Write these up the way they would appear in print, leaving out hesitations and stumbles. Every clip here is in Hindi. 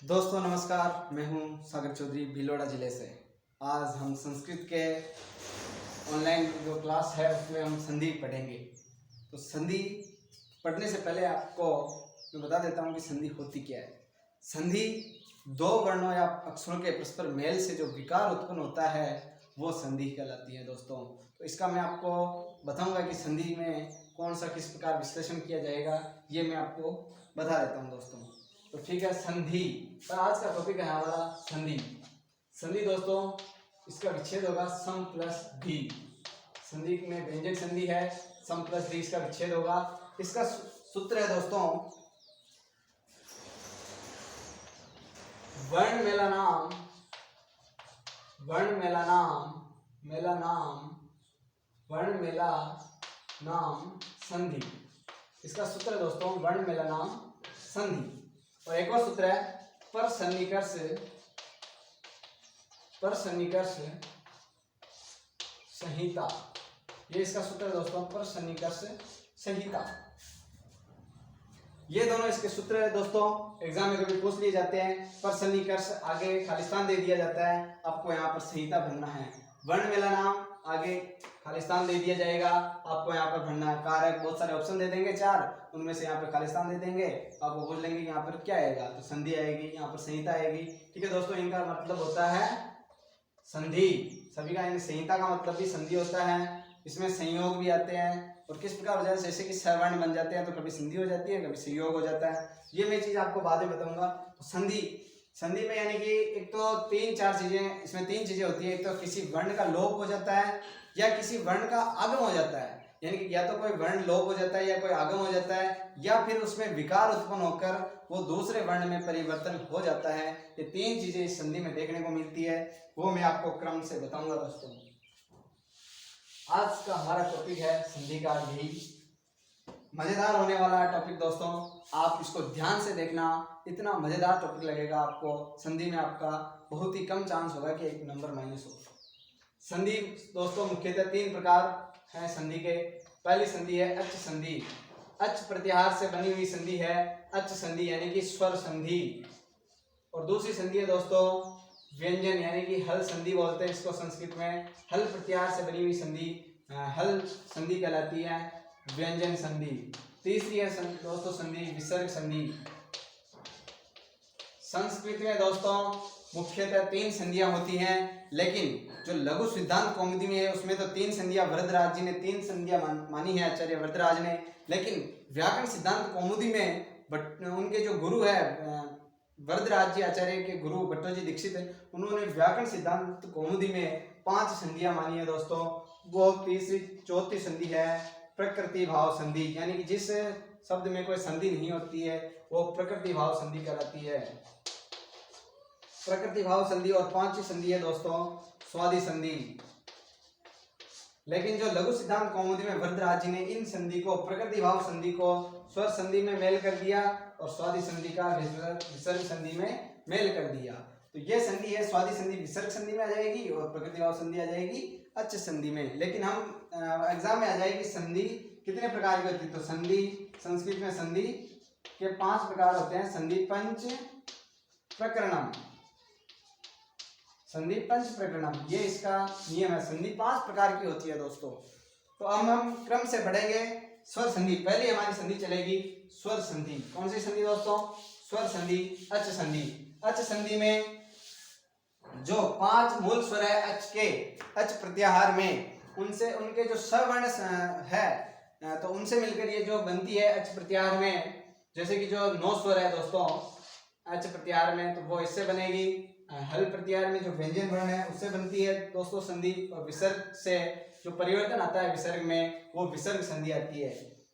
दोस्तों नमस्कार, मैं हूं सागर चौधरी भीलवाड़ा जिले से। आज हम संस्कृत के ऑनलाइन जो क्लास है उसमें हम संधि पढ़ेंगे। तो संधि पढ़ने से पहले आपको मैं बता देता हूं कि संधि होती क्या है। संधि दो वर्णों या अक्षरों के परस्पर मेल से जो विकार उत्पन्न होता है वो संधि कहलाती है दोस्तों। तो इसका मैं आपको बताऊंगा कि संधि में कौन सा किस प्रकार विश्लेषण किया जाएगा, ये मैं आपको बता देता हूँ दोस्तों। तो ठीक है, संधि। तो आज का टॉपिक है हमारा संधि। संधि दोस्तों, इसका विच्छेद होगा सम प्लस धी। संधि में व्यंजक संधि है, सम प्लस धी इसका विच्छेद होगा। इसका सूत्र है दोस्तों, वर्ण मेलानाम वर्ण मेलानाम मेलानाम वर्ण मेला नाम संधि। इसका सूत्र है दोस्तों, वर्ण मेलानाम संधि। और एक और सूत्र है पर सन्निकर्ष संहिता। ये इसका सूत्र है दोस्तों, पर सन्निकर्ष संहिता। ये दोनों इसके सूत्र है दोस्तों, एग्जाम में कभी पूछ लिए जाते हैं। पर सन्निकर्ष आगे खालिस्तान दे दिया जाता है, आपको यहाँ पर संहिता भरना है। वर्ण मेला नाम आगे खालिस्तान दे दिया जाएगा, आपको यहाँ पर भरना है। कारक बहुत सारे ऑप्शन दे देंगे, 4, उनमें से यहाँ पर खालिस्तान दे देंगे। आपको पूछ लेंगे यहाँ पर क्या आएगा, तो संधि आएगी, यहाँ पर संहिता आएगी। ठीक है दोस्तों, इनका मतलब होता है संधि। सभी का संहिता का मतलब भी संधि होता है। इसमें संयोग भी आते हैं और किस प्रकार हो जाता है, जैसे कि सवर्ण बन जाते हैं तो कभी संधि हो जाती है, कभी संयोग हो जाता है। ये मैं चीज आपको बाद में बताऊंगा। तो संधि में यानी कि एक तो 3-4 चीजें, इसमें 3 चीजें होती है। एक तो किसी वर्ण का लोप हो जाता है या किसी वर्ण का आगम हो जाता है, यानी कि या तो कोई वर्ण लोप हो जाता है या कोई आगम हो जाता है, या फिर उसमें विकार उत्पन्न होकर वो दूसरे वर्ण में परिवर्तन हो जाता है। ये 3 चीजें इस संधि में देखने को मिलती है, वो मैं आपको क्रम से बताऊंगा दोस्तों। आज का हमारा टॉपिक है संधि का, यही मजेदार होने वाला टॉपिक दोस्तों। आप इसको ध्यान से देखना, इतना मजेदार टॉपिक लगेगा आपको। संधि में आपका बहुत ही कम चांस होगा कि 1 नंबर माइनस हो। संधि दोस्तों मुख्यतः 3 प्रकार है संधि के। पहली संधि है अच संधि। अच प्रत्याहार से बनी हुई संधि है अच संधि, यानी कि स्वर संधि। और दूसरी संधि है दोस्तों व्यंजन, यानी कि हल संधि बोलते हैं इसको संस्कृत में। हल प्रत्याहार से बनी हुई संधि हल संधि कहलाती है, व्यंजन संधि। तीसरी है दोस्तों संधि विसर्ग संधि। संस्कृत में दोस्तों मुख्यतः 3 संधियां होती हैं, लेकिन जो लघु सिद्धांत कौमुदी में है उसमें तो 3 संधियां वरदराज जी ने 3 संधियां मानी है, आचार्य वरदराज ने। लेकिन व्याकरण सिद्धांत कौमुदी में उनके जो गुरु है वरदराज जी, आचार्य के गुरु भट्टोजी दीक्षित है, उन्होंने व्याकरण सिद्धांत कौमुदी में 5 संधियां मानी है दोस्तों। वो चौथी संधि है प्रकृति भाव संधि, यानी कि जिस शब्द में कोई संधि नहीं होती है वो प्रकृति भाव संधि कहलाती है, प्रकृति भाव संधि। और 5वीं संधि है दोस्तों स्वादि संधि। लेकिन जो लघु सिद्धांत कौमुदी में वरदराज जी ने इन संधि को, प्रकृति भाव संधि को स्वर संधि में मेल कर दिया और स्वादि संधि का विसर्ग संधि में मेल कर दिया। तो ये संधि है स्वादि संधि विसर्ग संधि में आ जाएगी और प्रकृति भाव संधि आ जाएगी अच संधि में। लेकिन हम एग्जाम में आ जाएगी संधि कितने प्रकार की होती है। तो संधि संस्कृत में संधि के 5 प्रकार होते हैं। संधि पंच प्रकरणम, संधि पंच प्रकरणम, ये इसका नियम है। संधि 5 प्रकार की होती है दोस्तों। तो अब हम क्रम से पढ़ेंगे। स्वर संधि, पहली हमारी संधि चलेगी स्वर संधि। कौन सी संधि दोस्तों? स्वर संधि, अच संधि। अच संधि में जो 5 मूल स्वर है अच के, अच प्रत्याहार में, उनसे उनके जो सवर्ण है तो उनसे मिलकर ये जो बनती है अच प्रत्याहार में, जैसे कि जो 9 स्वर है दोस्तों अच प्रत्याहार में, तो वो इससे बनेगी। हल प्रत्याहार में जो व्यंजन वर्ण है उससे बनती है दोस्तों संधि। और विसर्ग से जो परिवर्तन आता है विसर्ग में, वो विसर्ग संधि आती है।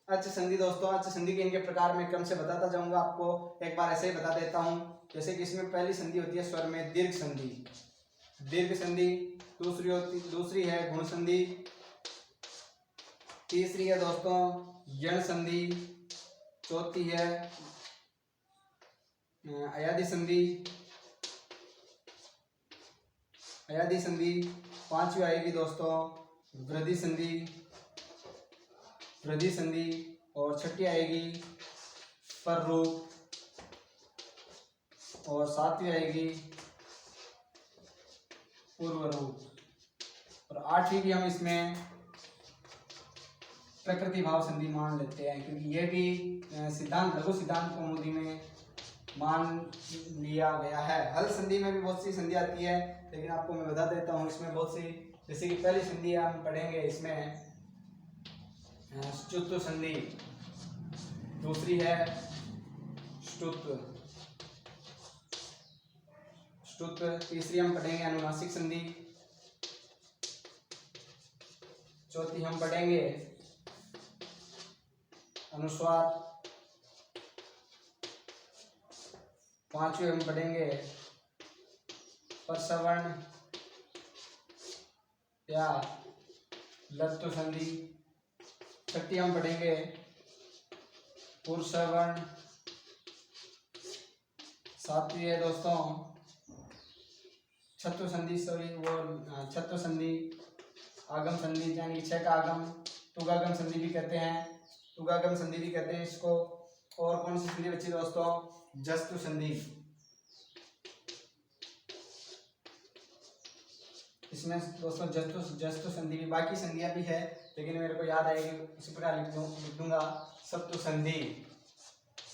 अच संधि दोस्तों, अच संधि के इनके प्रकार में क्रम से बताता जाऊंगा आपको। एक बार ऐसे ही बता देता हूँ। जैसे कि इसमें पहली संधि होती है स्वर में दीर्घ संधि, दीर्घ संधि। दूसरी है गुण संधि। तीसरी है दोस्तों यण संधि। चौथी है अयादि संधि, अयादि संधि। 5वीं आएगी दोस्तों वृद्धि संधि, वृद्धि संधि। और 6ठी आएगी पर रूप, और सातवीं आएगी पूर्व रूप, और आठवीं भी हम इसमें प्रकृति भाव संधि मान लेते हैं, क्योंकि ये भी सिद्धांत लघु सिद्धांत कौमुदी में मान लिया गया है। हल संधि में भी बहुत सी संधि आती है, लेकिन आपको मैं बता देता हूँ इसमें बहुत सी, जैसे कि पहली संधि हम पढ़ेंगे इसमें च्युत संधि, दूसरी है ष्टुत, तीसरी हम पढ़ेंगे अनुनासिक संधि, चौथी हम पढ़ेंगे अनुस्वार, पांचवी हम पढ़ेंगे परसवर्ण या लत्तु संधि, छठी हम पढ़ेंगे पुरुषवर्ण, सातवीं है दोस्तों छत्तु संधि, छत्तु संधि, आगम संधि यानी कि छह का आगम, तुगागम संधि भी कहते हैं, तुगागम संधि भी कहते हैं इसको। और कौन सी संधि बची दोस्तों? जस्तु संधि। इसमें दोस्तों जस्तु संधि भी, बाकी संधियां भी है लेकिन मेरे को याद आएगी उसी प्रकार लिख दूंगा। सप्तु संधि,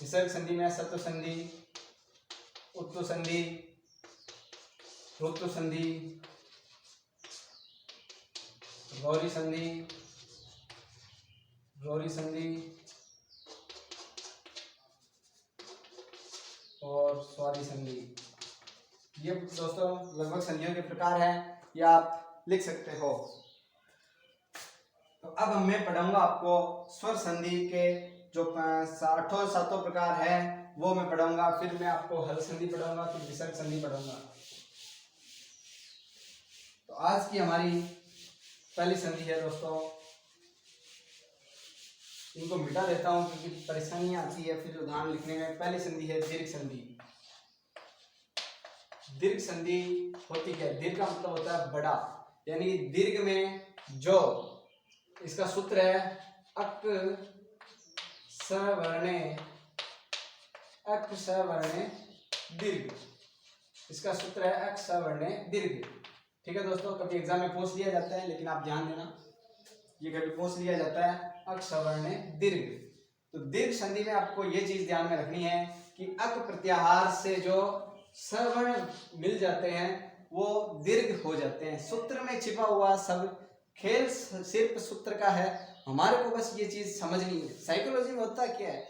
विसर्ग संधि में सप्तु संधि, उत्तु संधि, ऋतु संधि, गौरी संधि, गौरी संधि और स्वारी संधि। ये दोस्तों लगभग संधियों के प्रकार हैं, ये आप लिख सकते हो। तो अब मैं पढ़ाऊंगा आपको स्वर संधि के जो सातों प्रकार है वो मैं पढ़ाऊंगा, फिर मैं आपको हल संधि पढ़ाऊंगा, फिर विसर्ग संधि पढ़ाऊंगा। तो आज की हमारी पहली संधि है दोस्तों, इनको मिटा देता हूं क्योंकि परेशानियां आती है फिर उदाहरण लिखने में। पहली संधि है दीर्घ संधि। दीर्घ संधि होती है, दीर्घ का मतलब होता है बड़ा, यानी दीर्घ में जो इसका सूत्र है अक सवर्णे, अक सवर्णे दीर्घ, इसका सूत्र है अक सवर्णे दीर्घ। ठीक है दोस्तों, कभी एग्जाम में पूछ लिया जाता है, लेकिन आप ध्यान देना ये कभी पूछ लिया जाता है अक सवर्णे दीर्घ। तो दीर्घ संधि में आपको ये चीज ध्यान में रखनी है कि अक प्रत्याहार से जो सवर्ण मिल जाते हैं वो दीर्घ हो जाते हैं। सूत्र में छिपा हुआ सब खेल सिर्फ सूत्र का है, हमारे को बस ये चीज समझनी है। साइकोलॉजी में होता क्या है,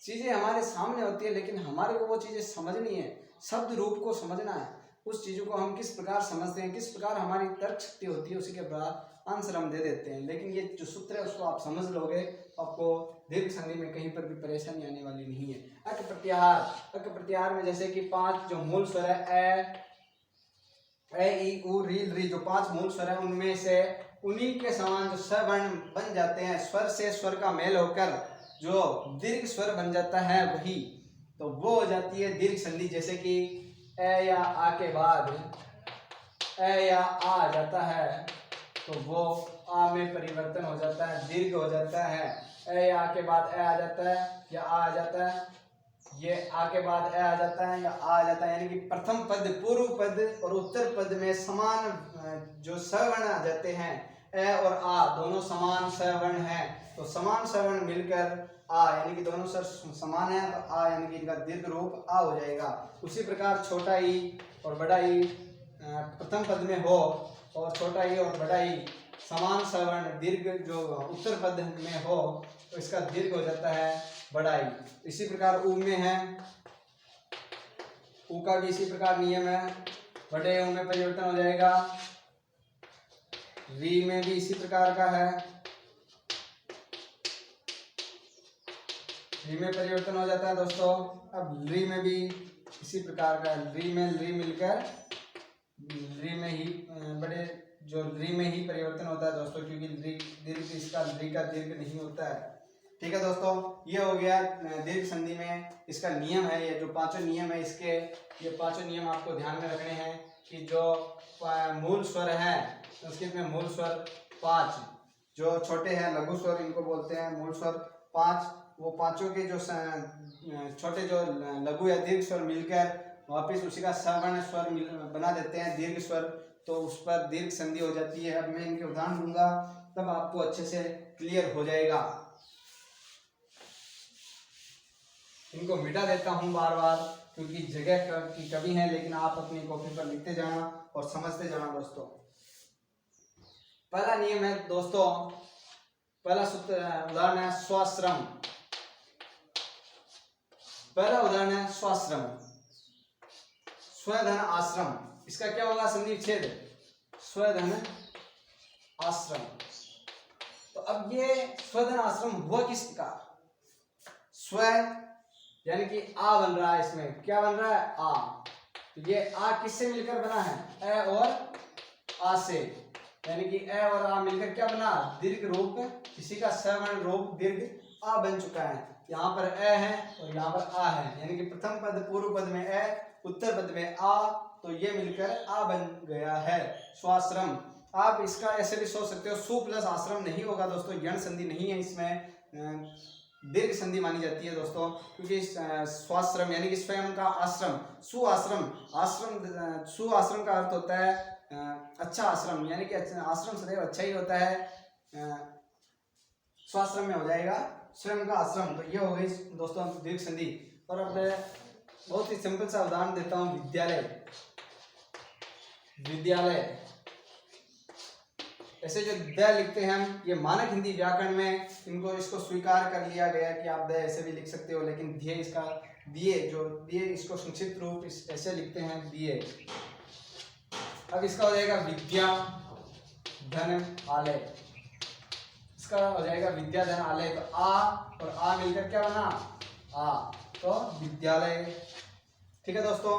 चीजें हमारे सामने होती है लेकिन हमारे को वो चीजें समझनी है, शब्द रूप को समझना है, उस चीजों को हम किस प्रकार समझते हैं, किस प्रकार हमारी तर्क शक्ति होती है, उसी के बाद आंसर हम दे देते हैं। लेकिन ये जो सूत्र है उसको आप समझ लोगे, आपको दीर्घ संधि में कहीं पर भी परेशानी आने वाली नहीं है। अक प्रत्याहार, अक प्रत्याहार में जैसे कि 5 जो मूल स्वर है ए ई उ री री, जो 5 मूल स्वर है उनमें से उन्हीं के समान जो स्वर्ण बन जाते हैं, स्वर से स्वर का मेल होकर जो दीर्घ स्वर बन जाता है वही, तो वो हो जाती है दीर्घ संधि। जैसे कि ए या आ के बाद ए या आ जाता है तो वो आ में परिवर्तन हो जाता है, दीर्घ हो जाता है। ए या आ के बाद ए आ जाता है या आ जाता है, ये आ के बाद ए आ जाता है या आ जाता है, यानी कि प्रथम पद, पूर्व पद और उत्तर पद में समान जो सवर्ण आ जाते हैं, ए और आ दोनों समान सवर्ण हैं, तो समान सवर्ण मिलकर आ यानी कि दोनों स्वर समान है तो आ यानी कि इनका दीर्घ रूप आ हो जाएगा। उसी प्रकार छोटा ई और बड़ा ई प्रथम पद में हो और छोटा ई और बड़ा ई समान सवर्ण दीर्घ जो उत्तर पद में हो तो इसका दीर्घ हो जाता है बड़ा ई। इसी प्रकार ऊ में है, ऊ का भी इसी प्रकार नियम है, बड़े ऊ में परिवर्तन हो जाएगा। री में भी इसी प्रकार का है, री में परिवर्तन हो जाता है दोस्तों। अब री में भी इसी प्रकार का, री में री मिलकर री में ही बड़े जो री में ही परिवर्तन होता है दोस्तों, क्योंकि री दीर्घ इसका री का दीर्घ नहीं होता है। ठीक है दोस्तों, ये हो गया दीर्घ संधि में इसका नियम है। ये जो 5 नियम है इसके, ये 5 नियम आपको ध्यान में रखने हैं कि जो मूल स्वर है संस्कृत में मूल स्वर 5, जो छोटे हैं लघु स्वर इनको बोलते हैं मूल स्वर 5, वो पांचों के जो छोटे जो लघु या दीर्घ स्वर मिलकर वापिस उसी का सवर्ण स्वर बना देते हैं दीर्घ स्वर, तो उस पर दीर्घ संधि हो जाती है। अब मैं इनके उदाहरण दूंगा तब आपको अच्छे से क्लियर हो जाएगा। इनको मिटा देता हूं बार बार क्योंकि जगह की कमी है, लेकिन आप अपनी कॉपी पर लिखते जाना और समझते जाना दोस्तों। पहला नियम है दोस्तों, पहला सूत्र उदाहरण है स्वाश्रम। पहला उदाहरण है स्वाश्रम, स्वधन आश्रम। इसका क्या होगा संधि विच्छेद, स्वधन आश्रम। तो अब ये स्वधन आश्रम हुआ किसका, स्व यानी कि आ बन रहा है, इसमें क्या बन रहा है आ। तो ये आ किससे मिलकर बना है, ए और आ से, यानी कि ए और आ मिलकर क्या बना, दीर्घ रूप, किसी का सवर्ण रूप दीर्घ आ बन चुका है। यहाँ पर ए है और यहाँ पर आ है, यानी कि प्रथम पद पूर्व पद में ए, उत्तर पद में आ, तो ये मिलकर आ बन गया है स्वाश्रम। आप इसका ऐसे भी सोच सकते हो सु प्लस आश्रम नहीं होगा दोस्तों, यण संधि नहीं है इसमें, दीर्घ संधि मानी जाती है दोस्तों, क्योंकि स्वाश्रम यानी कि स्वयं का आश्रम। सुआश्रम, आश्रम सुआश्रम का अर्थ होता है अच्छा आश्रम, यानी कि आश्रम सदैव अच्छा ही होता है। स्वाश्रम में हो जाएगा स्वयं का आश्रम। तो ये हो गई दोस्तों दीर्घ संधि। और अब मैं बहुत ही सिंपल सा उदाहरण देता हूं, विद्यालय। विद्यालय ऐसे जो द लिखते हैं हम, ये मानक हिंदी व्याकरण में इनको इसको स्वीकार कर लिया गया कि आप द ऐसे भी लिख सकते हो, लेकिन दिए इसका दिए जो दिए इसको संक्षिप्त रूप ऐसे लिखते हैं दिए। अब इसका हो जाएगा विद्या धन आलय, इसका हो जाएगा विद्या धन आलय। तो आ और आ मिलकर क्या बना आ, तो विद्यालय। ठीक है दोस्तों,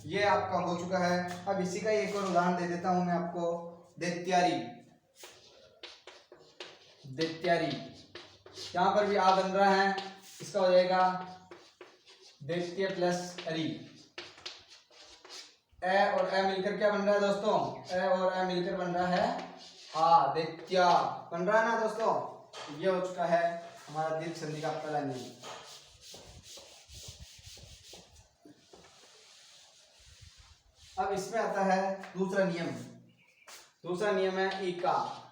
ये आपका हो चुका है। अब इसी का एक और उदाहरण दे देता हूं मैं आपको, दैत्यारी। दैत्यारी, यहां पर भी आ बन रहा है, इसका हो जाएगा दैत्य प्लस अरी। ए और ए मिलकर क्या बन रहा है दोस्तों, ए और ए मिलकर बन रहा है आ, दैत्या बन रहा है ना दोस्तों। ये हो चुका है हमारा दीर्घ संधि का पहला नियम। अब इसमें आता है दूसरा नियम। दूसरा नियम है ईका,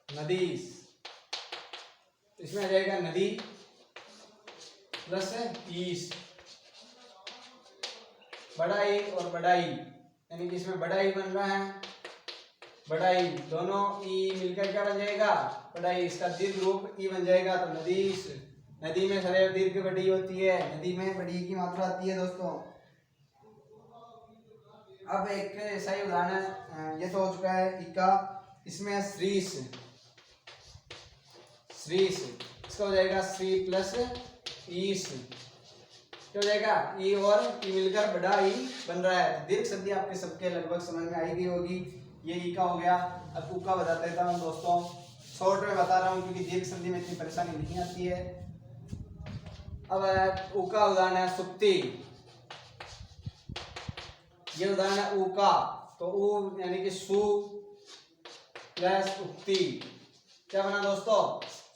नदीस। इसमें आ जाएगा नदी प्लस ईस, बड़ाई और बड़ाई, यानी कि इसमें बड़ाई बन रहा है, बड़ाई दोनों ई मिलकर क्या बन जाएगा बड़ाई, इसका दीर्घ रूप ई बन जाएगा। तो नदीस, नदी में सदैव दीर्घ बड़ी होती है, नदी में बड़ी की मात्रा आती है दोस्तों। अब एक ऐसा ही उदाहरण, ये तो हो चुका है इका। इसमें श्रीस, श्रीस, इसका हो जाएगा श्री प्लस ईस, क्या हो जाएगा ई और ई मिलकर बड़ा ई बन रहा है। दीर्घ संधि आपके सबके लगभग समझ में आई गई होगी। ये ई का हो गया। अब उका बता देता हूँ दोस्तों, शॉर्ट में बता रहा हूँ क्योंकि दीर्घ संधि में इतनी परेशानी नहीं आती है। अब उका उदाहरण है सुक्ति। ये उदाहरण है उका, तो उ यानी कि सु प्लस उक्ति, क्या बना दोस्तों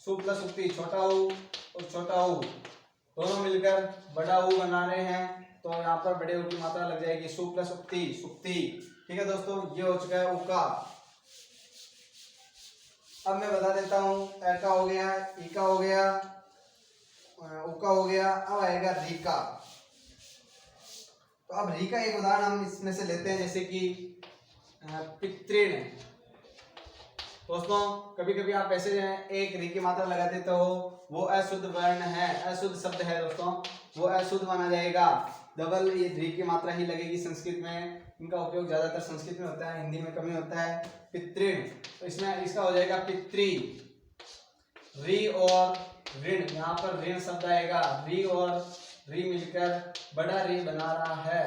सु प्लस उक्ति, छोटा उ और छोटा उ दोनों मिलकर बड़ा उ बना रहे हैं, तो यहाँ पर बड़े उ की मात्रा लग जाएगी, सु प्लस उक्ति सुक्ति। ठीक है दोस्तों, ये हो चुका है उका। अब मैं बता देता हूँ, ए का हो गया, ई का हो गया, उका हो गया, अब आएगा रीका। तो अब री का एक उदाहरण हम इसमें से लेते हैं, जैसे कि पितृण। दोस्तों कभी कभी आप ऐसे एक री की मात्रा लगा देते हो, वो अशुद्ध वर्ण है, अशुद्ध शब्द है दोस्तों, वो अशुद्ध माना जाएगा। डबल ये री की मात्रा ही लगेगी संस्कृत में, इनका उपयोग ज्यादातर संस्कृत में होता है, हिंदी में कम ही होता है। पितृण, तो इसमें इसका हो जाएगा पितृ। री और ऋण, यहाँ पर ऋण शब्द आएगा, री और री मिलकर बड़ा री बना रहा है,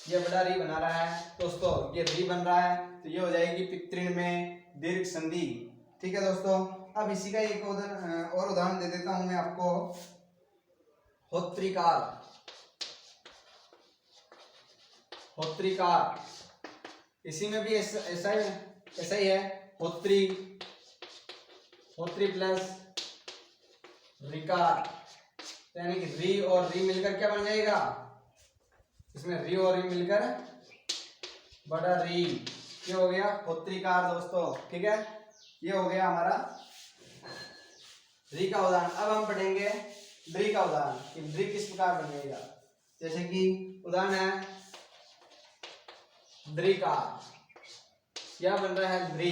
ये बड़ा री बना रहा है दोस्तों, ये री बन रहा है, तो ये हो जाएगी पितृण में दीर्घ संधि। ठीक है दोस्तों, अब इसी का एक और उदाहरण दे देता हूं मैं आपको, होत्रिकार। होत्रिकार, इसी में भी ऐसा ही है, होत्री, होत्री प्लस रिकार, यानी कि री और री मिलकर क्या बन जाएगा, इसमें री और री मिलकर बड़ा री, ये हो गया होत्रिकार दोस्तों। ठीक है, ये हो गया हमारा री का उदाहरण। अब हम पढ़ेंगे द्रि का उदाहरण कि द्रि किस प्रकार बनेगा। जैसे कि उदाहरण है द्रिकार, यह बन रहा है द्रि,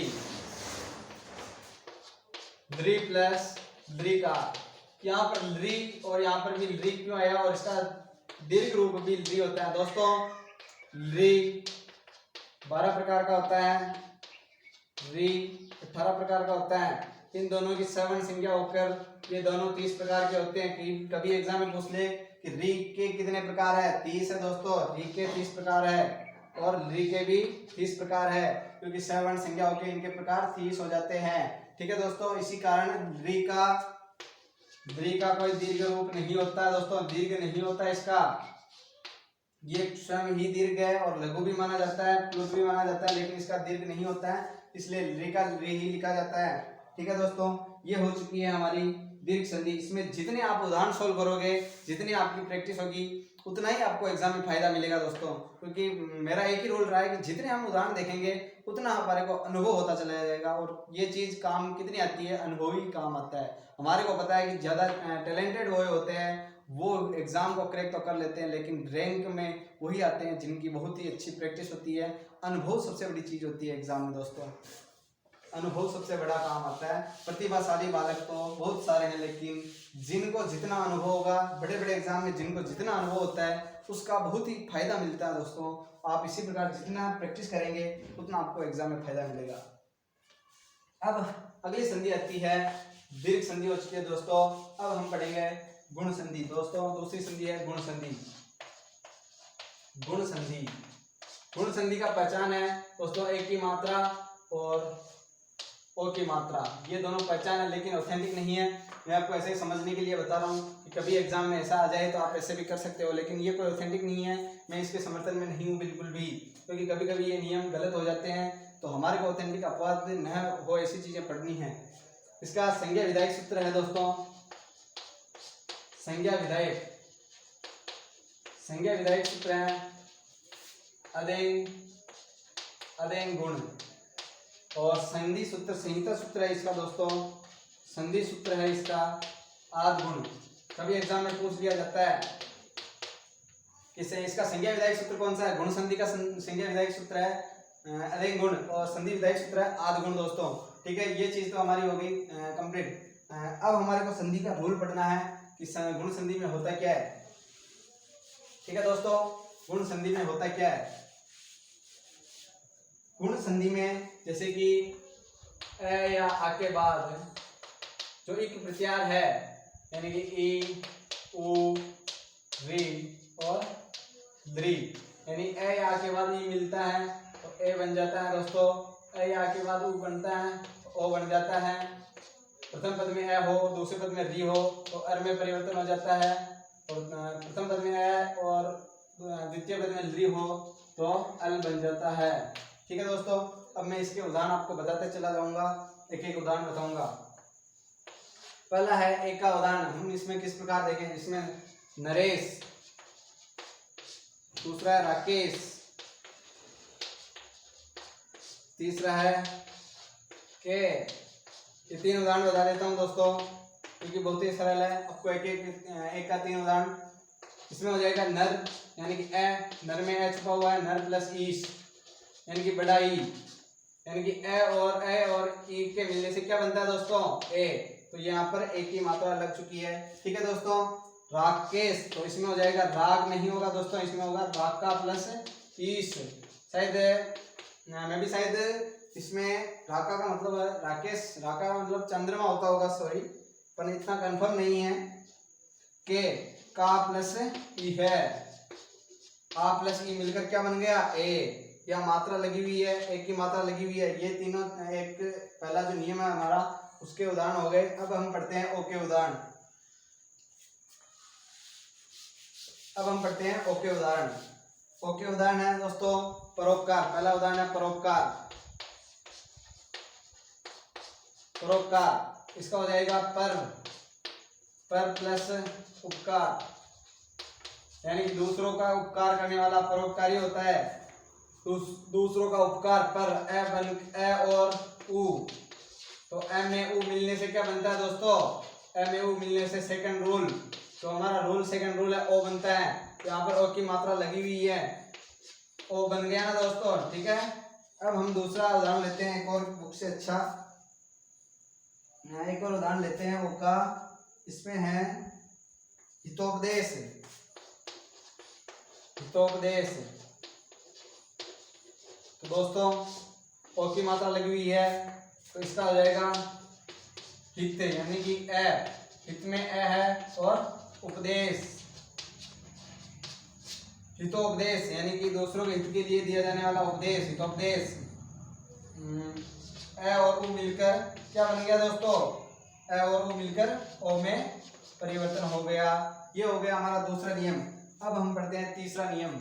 द्रि प्लस द्रिकार। यहाँ पर द्रि और यहाँ पर भी द्रि क्यों आया, और इसका दीर्घ रूप भी द्रि होता है दोस्तों। द्रि 12 प्रकार का होता है, री 18 प्रकार का होता है। इन दोनों की सवर्ण संज्ञा होकर ये दोनों 30 प्रकार के होते हैं। कि कभी एग्जाम में पूछ ले कि री के कितने प्रकार है, 30 है दोस्तों। री के 30 प्रकार है और री के भी 30 प्रकार है, क्योंकि सवर्ण संज्ञा होकर इनके प्रकार 30 हो जाते हैं। ठीक है दोस्तों, इसी कारण री का कोई दीर्घ रूप नहीं होता दोस्तों, दीर्घ नहीं होता इसका। ये स्वयं ही दीर्घ है और लघु भी माना जाता है, प्लुत भी माना जाता है, लेकिन इसका दीर्घ नहीं होता है, इसलिए री का री ही लिखा जाता है। ठीक है दोस्तों, ये हो चुकी है हमारी दीर्घ संधि। इसमें जितने आप उदाहरण सोल्व करोगे, जितनी आपकी प्रैक्टिस होगी, उतना ही आपको एग्जाम में फायदा मिलेगा दोस्तों। क्योंकि मेरा एक ही रूल रहा है कि जितने हम उदाहरण देखेंगे उतना हमारे को अनुभव होता चला जाएगा। और ये चीज काम कितनी आती है, अनुभवी काम आता है। हमारे को पता है कि ज्यादा टैलेंटेड वो होते हैं, वो एग्जाम को क्रैक तो कर लेते हैं, लेकिन रैंक में वही आते हैं जिनकी बहुत ही अच्छी प्रैक्टिस होती है। अनुभव सबसे बड़ी चीज होती है एग्जाम में दोस्तों, अनुभव सबसे बड़ा काम आता है। प्रतिभाशाली बालक तो बहुत सारे हैं, लेकिन जिनको जितना अनुभव होगा, बड़े बड़े एग्जाम में जिनको जितना अनुभव होता है उसका बहुत ही फायदा मिलता है दोस्तों। आप इसी प्रकार जितना प्रैक्टिस करेंगे उतना आपको एग्जाम में फायदा मिलेगा। अब अगली संधि आती है दीर्घ संधि हो चुकी है दोस्तों। अब हम पढ़ेंगे गुण संधि दोस्तों। दूसरी संधि है गुण संधि। गुण संधि, गुण संधि का पहचान है दोस्तों एक की मात्रा और ओ की मात्रा, ये दोनों पहचान है, लेकिन ऑथेंटिक नहीं है। मैं आपको ऐसे ही समझने के लिए बता रहा हूँ कि कभी एग्जाम में ऐसा आ जाए तो आप ऐसे भी कर सकते हो, लेकिन ये कोई ऑथेंटिक नहीं है। मैं इसके समर्थन में नहीं हूँ बिल्कुल भी, क्योंकि कभी कभी ये नियम गलत हो जाते हैं, तो हमारे को ऑथेंटिक अपवाद न हो ऐसी चीजें पढ़नी है। इसका संज्ञा विधायक सूत्र है दोस्तों, संज्ञा विधायक सूत्र है अदेंग गुण, और संधि सूत्र संहिता सूत्र है इसका दोस्तों, संधि सूत्र है इसका आद गुण। कभी एग्जाम में पूछ लिया जाता है कि इसका संज्ञा विधायक सूत्र कौन सा है। गुण संधि का संज्ञा विधायक सूत्र है अदेंग गुण और संधि विधायक सूत्र है आद गुण दोस्तों। ठीक है, ये चीज तो हमारी हो गई कंप्लीट। अब हमारे को संधि का रूल पढ़ना है कि गुण संधि में होता क्या है। ठीक है दोस्तों, गुण संधि में होता क्या है। गुण संधि में जैसे कि ए या आ के बाद जो एक प्रत्यार है, यानी कि ई, उ, री और द्रि, यानी ए या के बाद ई मिलता है तो ए बन जाता है दोस्तों। ए या के बाद उ बनता है तो ओ बन जाता है। प्रथम पद में ए हो, दूसरे पद में री हो तो अर में परिवर्तन हो जाता है, और प्रथम पद में ए और द्वितीय पद में री हो तो अल बन जाता है। ठीक है दोस्तों, अब मैं इसके उदाहरण आपको बताते चला जाऊंगा, एक एक उदाहरण बताऊंगा। पहला है एक का उदाहरण, हम इसमें किस प्रकार देखें। इसमें नरेश, दूसरा है राकेश, तीसरा है के। ये 3 उदाहरण बता देता हूं दोस्तों, क्योंकि बहुत ही सरल है। आपको एक का 3 उदाहरण। इसमें हो जाएगा नर, यानी कि ए, नर में ए छुपा हुआ है, नर प्लस ईश यानी कि बड़ा ई, यानी कि ए और ई के मिलने से क्या बनता है दोस्तों, ए। तो यहाँ पर ए की मात्रा लग चुकी है। ठीक है दोस्तों, राकेश, तो इसमें हो जाएगा राग नहीं होगा दोस्तों, इसमें होगा राका प्लस ईश। शायद मैं भी शायद इसमें राका का मतलब है राकेश, राका का मतलब चंद्रमा होता होगा, सॉरी, पर इतना कंफर्म नहीं है। के का प्लस ई है, आ प्लस ई मिलकर क्या बन गया, ए। या मात्रा लगी हुई है, एक की मात्रा लगी हुई है। ये तीनों एक पहला जो नियम है हमारा उसके उदाहरण हो गए। अब हम पढ़ते हैं ओ के उदाहरण। अब हम पढ़ते हैं ओ के उदाहरण। ओ के उदाहरण है दोस्तों परोपकार। पहला उदाहरण है परोपकार। परोपकार इसका हो जाएगा पर पर प्लस उपकार, यानी कि दूसरों का उपकार करने वाला परोपकारी होता है। दूसरों का उपकार पर ए और उ, तो एम में उ मिलने से क्या बनता है दोस्तों, एम में उ मिलने से सेकंड रूल, तो हमारा रूल सेकंड रूल है ओ बनता है। तो यहाँ पर ओ की मात्रा लगी हुई है, ओ बन गया ना दोस्तों, ठीक है। अब हम दूसरा उदाहरण लेते हैं एक और बुक से अच्छा, एक और उदाहरण लेते हैं ओ का, इसमें है हितोपदेश। हितोपदेश, तो दोस्तों ओ की मात्रा लगी हुई है, तो इसका हो जाएगा हित, यानी कि ए, हित में ए है और उपदेश, हितोपदेश यानी कि दूसरों के हित के लिए दिया जाने वाला उपदेश, हितोपदेश। ए और उ मिलकर क्या बन गया दोस्तों, ए और उ मिलकर ओ में परिवर्तन हो गया। ये हो गया हमारा दूसरा नियम। अब हम पढ़ते हैं तीसरा नियम।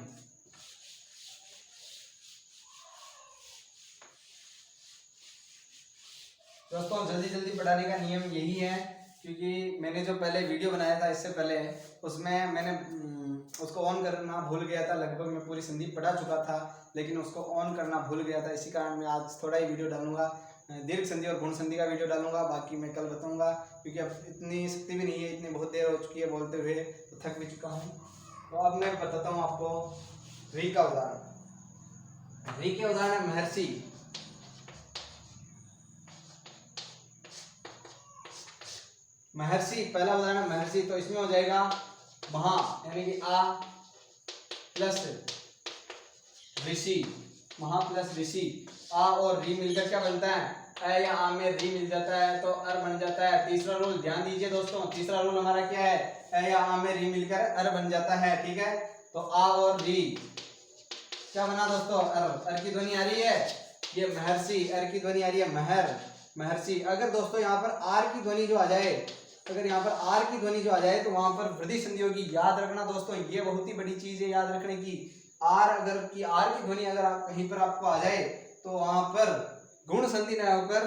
दोस्तों जल्दी जल्दी पढ़ाने का नियम यही है, क्योंकि मैंने जो पहले वीडियो बनाया था इससे पहले, उसमें मैंने उसको ऑन करना भूल गया था। लगभग मैं पूरी संधि पढ़ा चुका था, लेकिन उसको ऑन करना भूल गया था। इसी कारण मैं आज थोड़ा ही वीडियो डालूंगा, दीर्घ संधि और गुण संधि का वीडियो डालूंगा, बाकी मैं कल बताऊंगा, क्योंकि अब इतनी शक्ति भी नहीं है, इतनी बहुत देर हो चुकी है बोलते हुए, तो थक भी चुका हूँ। तो अब मैं बताता हूँ आपको री का उदाहरण। री के उदाहरण है महर्षि। महर्षि पहला उदाहरण है महर्षि, तो इसमें हो जाएगा महा, यानी कि आ प्लस ऋषि, महा प्लस ऋषि। आ और री मिलकर क्या बनता है, ए या आ में री मिल जाता है तो अर बन जाता है। तीसरा रूल ध्यान दीजिए दोस्तों, तीसरा रूल हमारा क्या है, ए या आ में री मिलकर अर बन जाता है, ठीक है। तो आ और री क्या बना दोस्तों, अर की ध्वनि आ रही है, ये महर्षि, अर की ध्वनि आ रही है महर, महर्षि। अगर दोस्तों यहाँ पर आर की ध्वनि जो आ जाए, अगर यहाँ पर आर की ध्वनि जो आ जाए, तो वहां पर वृद्धि संधि होगी। याद रखना दोस्तों, ये बहुत ही बड़ी चीज है याद रखने की। आर अगर की आर की ध्वनि अगर कहीं पर आपको आ जाए, तो वहां पर गुण संधि न होकर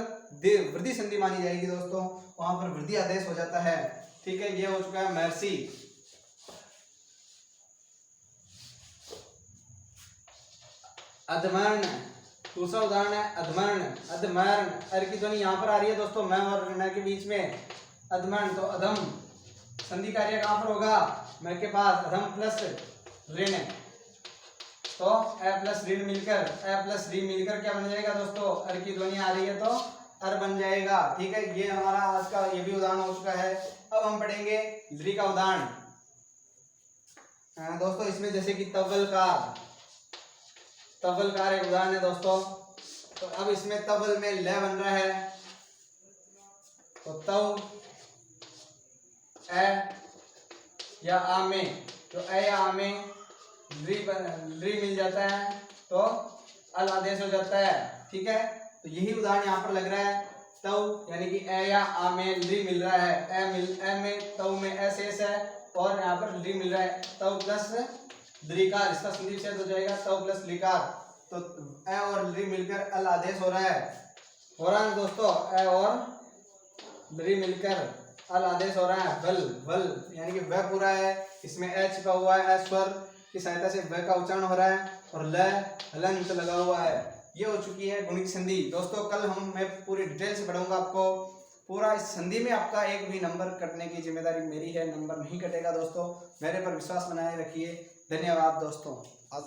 वृद्धि संधि मानी जाएगी दोस्तों, वहां पर वृद्धि आदेश हो जाता है, ठीक है। ये हो चुका है महर्षि। अधमर्ण, दूसरा उदाहरण है अधमर्ण। अधमर्ण, अर की ध्वनि यहाँ पर आ रही है दोस्तों, मैं और न के बीच में, अधमर्ण। तो अधम संधि कार्य कहां पर होगा, मैं के पास, अधम प्लस ऋण, तो ए प्लस ऋण मिलकर, ए प्लस ऋण मिलकर क्या बन जाएगा दोस्तों, अर की ध्वनि आ रही है तो अर बन जाएगा, ठीक है। ये हमारा आज का ये भी उदाहरण हो चुका है। अब हम पढ़ेंगे ली का उदाहरण। दोस्तों इसमें जैसे कि तबलकार, तबलकार एक उदाहरण है दोस्तों। तो अब इसमें तबल में ल बन रहा है, तो तव ए या आ में, तो ए या आ में री मिल जाता है तो अल आदेश हो जाता है, ठीक है। तो यही उदाहरण यहाँ पर लग रहा है, तव यानी कि ए या आ में ली मिल रहा है, ए में तव में ए शेष है और यहाँ पर ली मिल रहा है, तव प्लस द्रिकार, इसका संधि विच्छेद हो जाएगा, तव प्लस लिकार। तो ए और ली मिलकर अल आदेश हो रहा है दोस्तों, ए और ली मिलकर अल आदेश हो रहा है। बल, बल यानी कि वह पूरा है, इसमें ए छिपा हुआ है, स्वर की सहायता से वह का उच्चारण हो रहा है, और ल हलंत लगा हुआ है। ये हो चुकी है गुणित संधि दोस्तों। कल मैं पूरी डिटेल से पढ़ूंगा आपको पूरा। इस संधि में आपका एक भी नंबर कटने की जिम्मेदारी मेरी है, नंबर नहीं कटेगा दोस्तों, मेरे पर विश्वास बनाए रखिए। धन्यवाद दोस्तों। आज